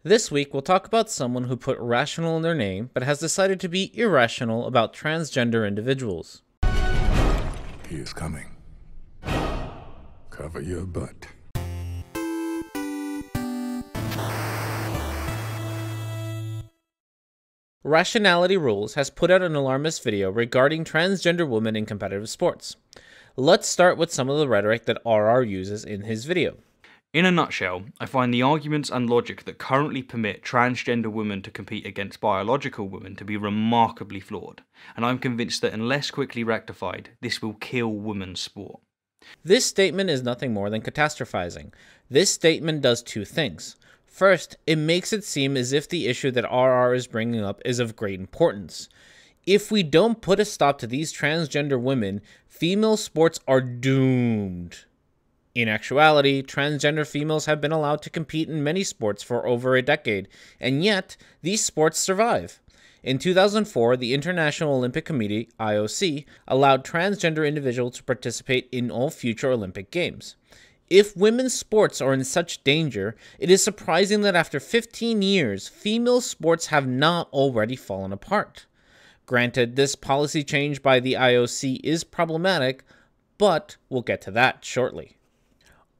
This week, we'll talk about someone who put rational in their name, but has decided to be irrational about transgender individuals. He is coming. Cover your butt. Rationality Rules has put out an alarmist video regarding transgender women in competitive sports. Let's start with some of the rhetoric that RR uses in his video. In a nutshell, I find the arguments and logic that currently permit transgender women to compete against biological women to be remarkably flawed, and I'm convinced that unless quickly rectified, this will kill women's sport. This statement is nothing more than catastrophizing. This statement does two things. First, it makes it seem as if the issue that RR is bringing up is of great importance. If we don't put a stop to these transgender women, female sports are doomed. In actuality, transgender females have been allowed to compete in many sports for over a decade, and yet, these sports survive. In 2004, the International Olympic Committee, IOC, allowed transgender individuals to participate in all future Olympic Games. If women's sports are in such danger, it is surprising that after 15 years, female sports have not already fallen apart. Granted, this policy change by the IOC is problematic, but we'll get to that shortly.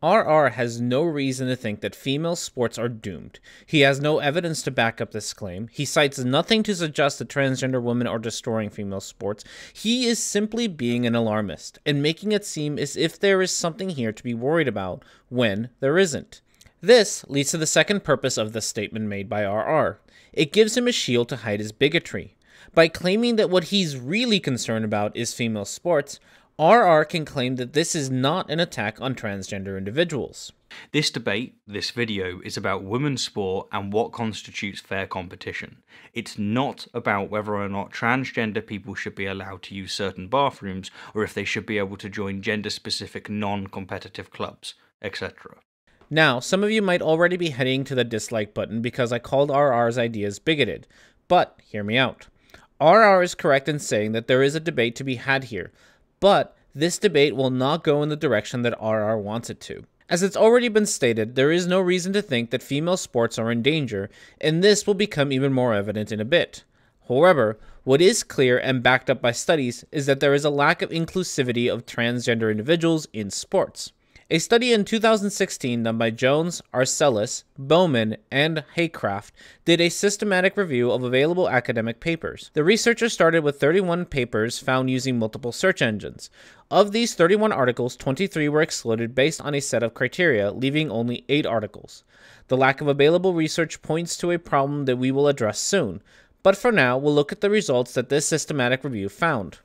RR has no reason to think that female sports are doomed. He has no evidence to back up this claim. He cites nothing to suggest that transgender women are destroying female sports. He is simply being an alarmist and making it seem as if there is something here to be worried about when there isn't. This leads to the second purpose of the statement made by RR. It gives him a shield to hide his bigotry. By claiming that what he's really concerned about is female sports, RR can claim that this is not an attack on transgender individuals. This debate, this video, is about women's sport and what constitutes fair competition. It's not about whether or not transgender people should be allowed to use certain bathrooms, or if they should be able to join gender-specific non-competitive clubs, etc. Now, some of you might already be heading to the dislike button because I called RR's ideas bigoted, but hear me out. RR is correct in saying that there is a debate to be had here, but this debate will not go in the direction that RR wants it to. As it's already been stated, there is no reason to think that female sports are in danger, and this will become even more evident in a bit. However, what is clear and backed up by studies is that there is a lack of inclusivity of transgender individuals in sports. A study in 2016 done by Jones, Arcelis, Bowman, and Haycraft did a systematic review of available academic papers. The researchers started with 31 papers found using multiple search engines. Of these 31 articles, 23 were excluded based on a set of criteria, leaving only 8 articles. The lack of available research points to a problem that we will address soon, but for now, we'll look at the results that this systematic review found.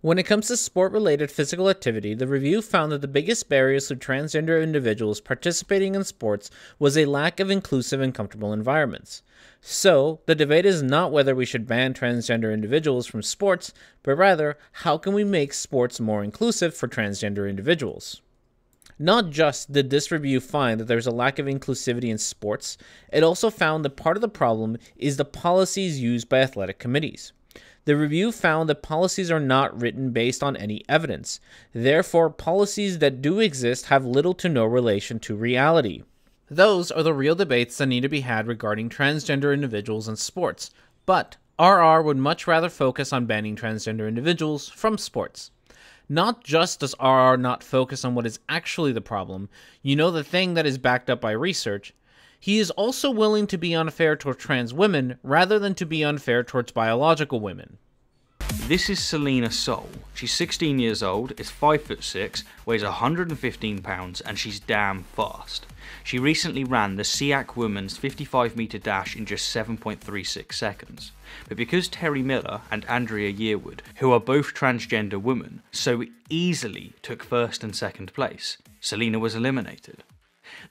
When it comes to sport-related physical activity, the review found that the biggest barriers to transgender individuals participating in sports was a lack of inclusive and comfortable environments. So, the debate is not whether we should ban transgender individuals from sports, but rather, how can we make sports more inclusive for transgender individuals? Not just did this review find that there's a lack of inclusivity in sports, it also found that part of the problem is the policies used by athletic committees. The review found that policies are not written based on any evidence. Therefore, policies that do exist have little to no relation to reality. Those are the real debates that need to be had regarding transgender individuals in sports, but RR would much rather focus on banning transgender individuals from sports. Not just does RR not focus on what is actually the problem, the thing that is backed up by research, he is also willing to be unfair towards trans women rather than to be unfair towards biological women. This is Selena Soul. She's 16 years old, is 5'6", weighs 115 pounds, and she's damn fast. She recently ran the SEAC Women's 55-meter dash in just 7.36 seconds. But because Terry Miller and Andrea Yearwood, who are both transgender women, so easily took first and second place, Selena was eliminated.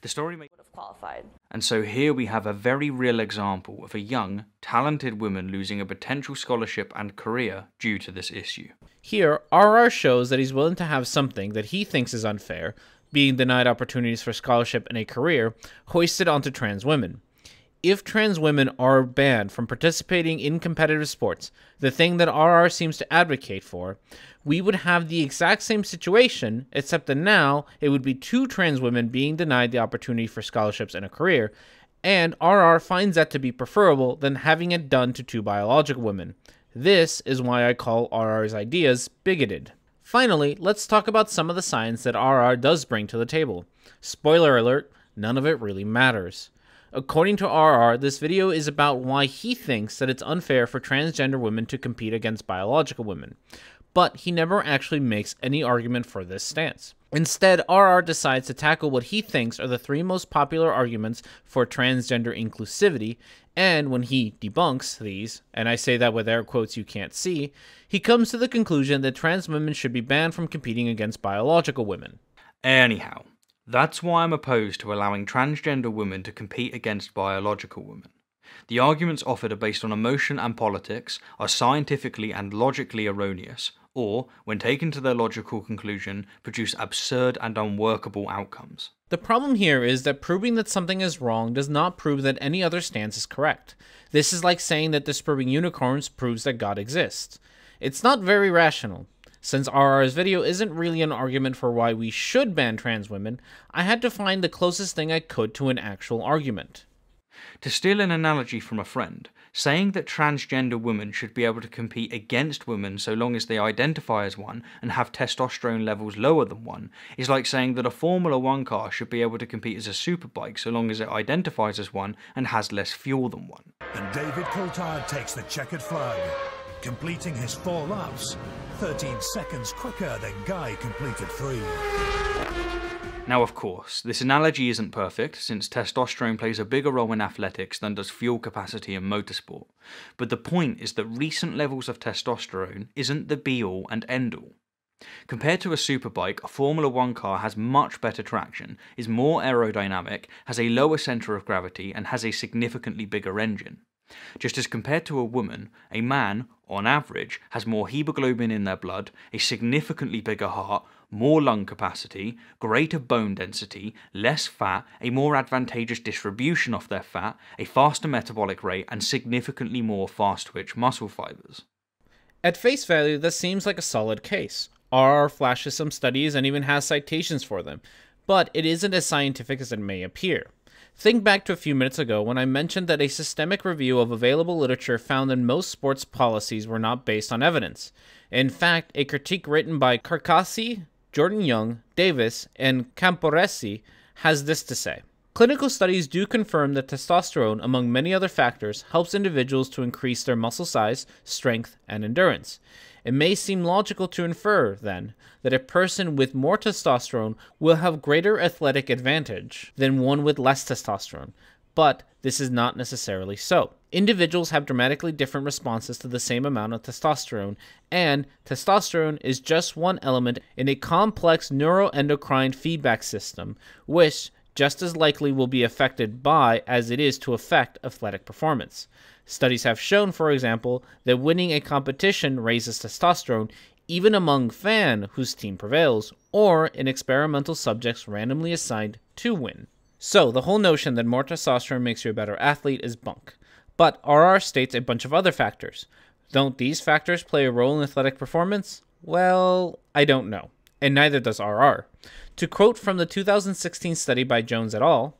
The story would have qualified. And so here we have a very real example of a young, talented woman losing a potential scholarship and career due to this issue. Here, RR shows that he's willing to have something that he thinks is unfair, being denied opportunities for scholarship and a career, hoisted onto trans women. If trans women are banned from participating in competitive sports, the thing that RR seems to advocate for, we would have the exact same situation, except that now it would be 2 trans women being denied the opportunity for scholarships and a career, and RR finds that to be preferable than having it done to two biological women. This is why I call RR's ideas bigoted. Finally, let's talk about some of the science that RR does bring to the table. Spoiler alert, none of it really matters. According to RR, this video is about why he thinks that it's unfair for transgender women to compete against biological women, but he never actually makes any argument for this stance. Instead, RR decides to tackle what he thinks are the three most popular arguments for transgender inclusivity, and when he debunks these, and I say that with air quotes you can't see, he comes to the conclusion that trans women should be banned from competing against biological women. Anyhow, that's why I'm opposed to allowing transgender women to compete against biological women. The arguments offered are based on emotion and politics, are scientifically and logically erroneous, or, when taken to their logical conclusion, produce absurd and unworkable outcomes. The problem here is that proving that something is wrong does not prove that any other stance is correct. This is like saying that disproving unicorns proves that God exists. It's not very rational. Since RR's video isn't really an argument for why we should ban trans women, I had to find the closest thing I could to an actual argument. To steal an analogy from a friend, saying that transgender women should be able to compete against women so long as they identify as one and have testosterone levels lower than one is like saying that a Formula 1 car should be able to compete as a superbike so long as it identifies as one and has less fuel than one. And David Coulthard takes the checkered flag, completing his 4 laps, 13 seconds quicker than Guy completed 3. Now, of course, this analogy isn't perfect, since testosterone plays a bigger role in athletics than does fuel capacity in motorsport, but the point is that recent levels of testosterone isn't the be-all and end-all. Compared to a superbike, a Formula 1 car has much better traction, is more aerodynamic, has a lower centre of gravity, and has a significantly bigger engine. Just as compared to a woman, a man, on average, has more hemoglobin in their blood, a significantly bigger heart, more lung capacity, greater bone density, less fat, a more advantageous distribution of their fat, a faster metabolic rate, and significantly more fast-twitch muscle fibers. At face value, this seems like a solid case. RR flashes some studies and even has citations for them, but it isn't as scientific as it may appear. Think back to a few minutes ago when I mentioned that a systemic review of available literature found that most sports policies were not based on evidence. In fact, a critique written by Carcassi, Jordan Young, Davis, and Camporesi has this to say. Clinical studies do confirm that testosterone, among many other factors, helps individuals to increase their muscle size, strength, and endurance. It may seem logical to infer, then, that a person with more testosterone will have greater athletic advantage than one with less testosterone, but this is not necessarily so. Individuals have dramatically different responses to the same amount of testosterone, and testosterone is just one element in a complex neuroendocrine feedback system, which just as likely will be affected by as it is to affect athletic performance. Studies have shown, for example, that winning a competition raises testosterone even among fan whose team prevails, or in experimental subjects randomly assigned to win. So, the whole notion that more testosterone makes you a better athlete is bunk. But RR states a bunch of other factors. Don't these factors play a role in athletic performance? Well, I don't know, and neither does RR. To quote from the 2016 study by Jones et al.,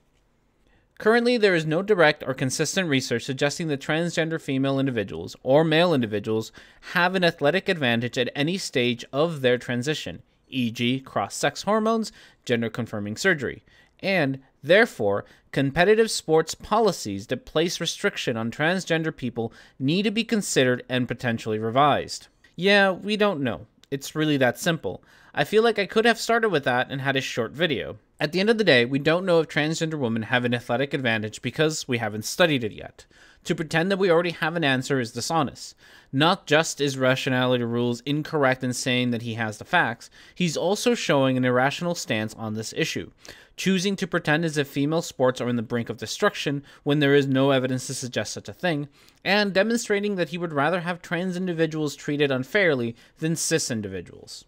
currently there is no direct or consistent research suggesting that transgender female individuals or male individuals have an athletic advantage at any stage of their transition, e.g. cross-sex hormones, gender-confirming surgery, and, therefore, competitive sports policies that place restriction on transgender people need to be considered and potentially revised. Yeah, we don't know. It's really that simple. I feel like I could have started with that and had a short video. At the end of the day, we don't know if transgender women have an athletic advantage because we haven't studied it yet. To pretend that we already have an answer is dishonest. Not just is Rationality Rules incorrect in saying that he has the facts, he's also showing an irrational stance on this issue, choosing to pretend as if female sports are on the brink of destruction when there is no evidence to suggest such a thing, and demonstrating that he would rather have trans individuals treated unfairly than cis individuals.